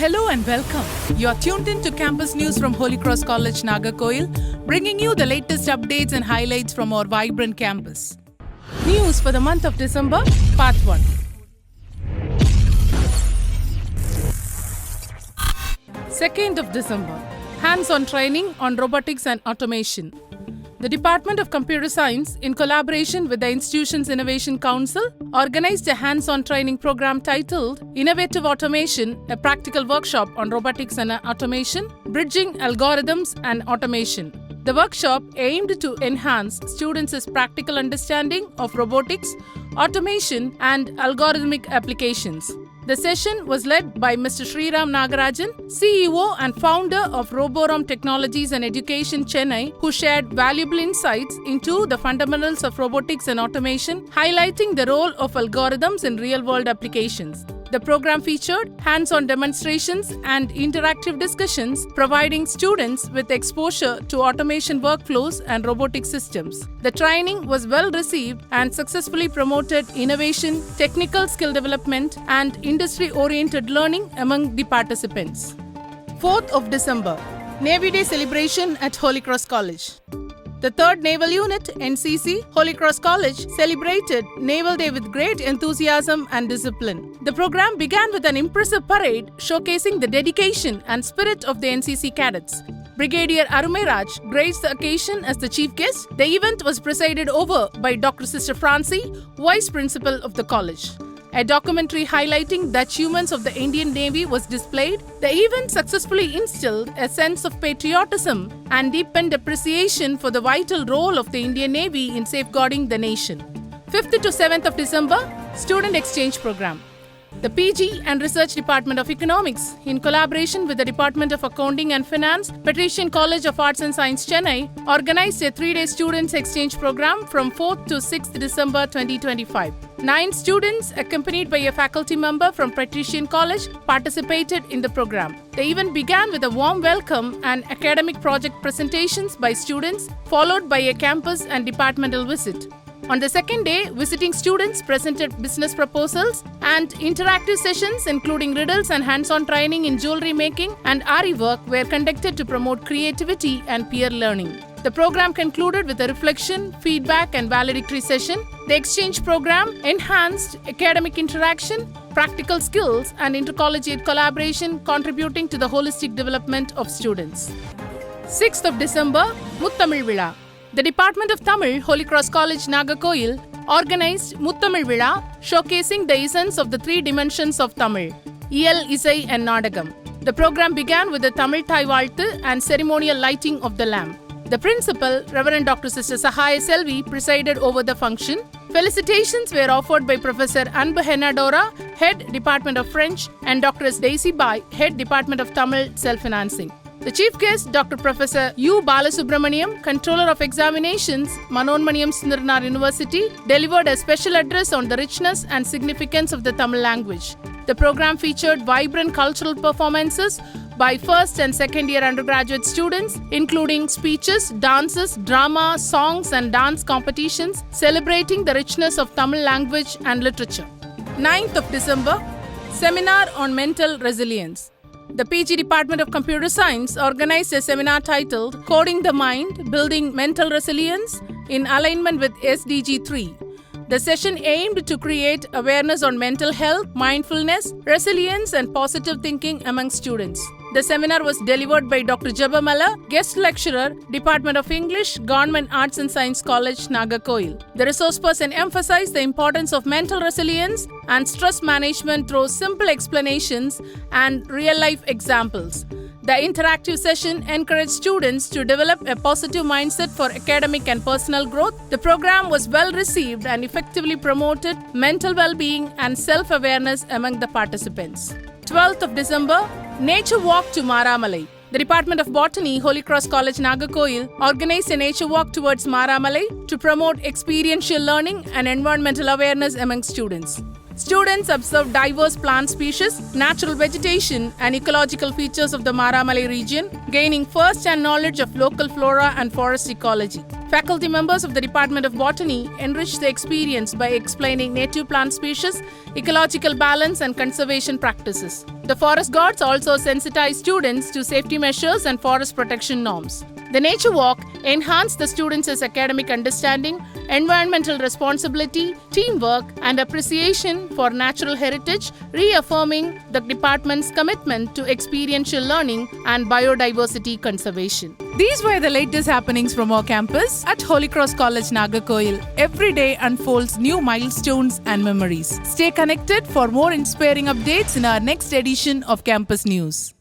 Hello and welcome. You are tuned in to campus news from Holy Cross College, Nagercoil, bringing you the latest updates and highlights from our vibrant campus. News for the month of December, Part 1. 2nd of December, hands-on training on robotics and automation. The Department of Computer Science, in collaboration with the institution's Innovation Council, organized a hands-on training program titled Innovative Automation, a practical workshop on robotics and automation, bridging algorithms and automation. The workshop aimed to enhance students' practical understanding of robotics, automation, and algorithmic applications. The session was led by Mr. Sriram Nagarajan, CEO and founder of Roboram Technologies and Education Chennai, who shared valuable insights into the fundamentals of robotics and automation, highlighting the role of algorithms in real-world applications. The program featured hands-on demonstrations and interactive discussions, providing students with exposure to automation workflows and robotic systems. The training was well received and successfully promoted innovation, technical skill development, and industry-oriented learning among the participants. 4th of December, Navy Day celebration at Holy Cross College. The 3rd Naval Unit, NCC, Holy Cross College, celebrated Naval Day with great enthusiasm and discipline. The program began with an impressive parade showcasing the dedication and spirit of the NCC cadets. Brigadier Arumairaj graced the occasion as the chief guest. The event was presided over by Dr. Sister Francie, Vice Principal of the college. A documentary highlighting the achievements of the Indian Navy was displayed. The event successfully instilled a sense of patriotism and deepened appreciation for the vital role of the Indian Navy in safeguarding the nation. 5th to 7th of December, Student Exchange Program. The PG and Research Department of Economics, in collaboration with the Department of Accounting and Finance, Patrician College of Arts and Science, Chennai, organized a 3-day Students Exchange Program from 4th to 6th December 2025. 9 students, accompanied by a faculty member from Patrician College, participated in the program. The event began with a warm welcome and academic project presentations by students, followed by a campus and departmental visit. On the second day, visiting students presented business proposals and interactive sessions including riddles and hands-on training in jewelry making and Ari work were conducted to promote creativity and peer learning. The program concluded with a reflection, feedback and valedictory session. The exchange program enhanced academic interaction, practical skills and intercollegiate collaboration, contributing to the holistic development of students. 6th of December, Muttamil Vila. The Department of Tamil, Holy Cross College, Nagercoil, organized Muttamil Vila, showcasing the essence of the 3 dimensions of Tamil, Iyal, Isai and Nadagam. The program began with the Tamil Thai Valthu and ceremonial lighting of the lamp. The principal, Reverend Dr. Sister Sahaya Selvi, presided over the function. Felicitations were offered by Professor Anbu Henadora, Head Department of French, and Dr. S. Daisy Bai, Head Department of Tamil Self-Financing. The chief guest, Dr. Professor U. Balasubramaniam, Controller of Examinations, Manonmaniam Sundarnar University, delivered a special address on the richness and significance of the Tamil language. The program featured vibrant cultural performances by first and second year undergraduate students, including speeches, dances, drama, songs and dance competitions, celebrating the richness of Tamil language and literature. 9th of December, Seminar on Mental Resilience. The PG Department of Computer Science organized a seminar titled Coding the Mind, Building Mental Resilience in Alignment with SDG 3. The session aimed to create awareness on mental health, mindfulness, resilience, and positive thinking among students. The seminar was delivered by Dr. Jabamala, Guest Lecturer, Department of English, Government Arts and Science College, Nagercoil. The resource person emphasized the importance of mental resilience and stress management through simple explanations and real-life examples. The interactive session encouraged students to develop a positive mindset for academic and personal growth. The program was well received and effectively promoted mental well-being and self-awareness among the participants. 12th of December, Nature Walk to Maramalai. The Department of Botany, Holy Cross College, Nagercoil, organized a nature walk towards Maramalai to promote experiential learning and environmental awareness among students. Students observed diverse plant species, natural vegetation, and ecological features of the Maramalai region, gaining first-hand knowledge of local flora and forest ecology. Faculty members of the Department of Botany enriched the experience by explaining native plant species, ecological balance, and conservation practices. The forest guards also sensitize students to safety measures and forest protection norms. The nature walk enhanced the students' academic understanding, environmental responsibility, teamwork, and appreciation for natural heritage, reaffirming the department's commitment to experiential learning and biodiversity conservation. These were the latest happenings from our campus at Holy Cross College, Nagercoil. Every day unfolds new milestones and memories. Stay connected for more inspiring updates in our next edition of Campus News.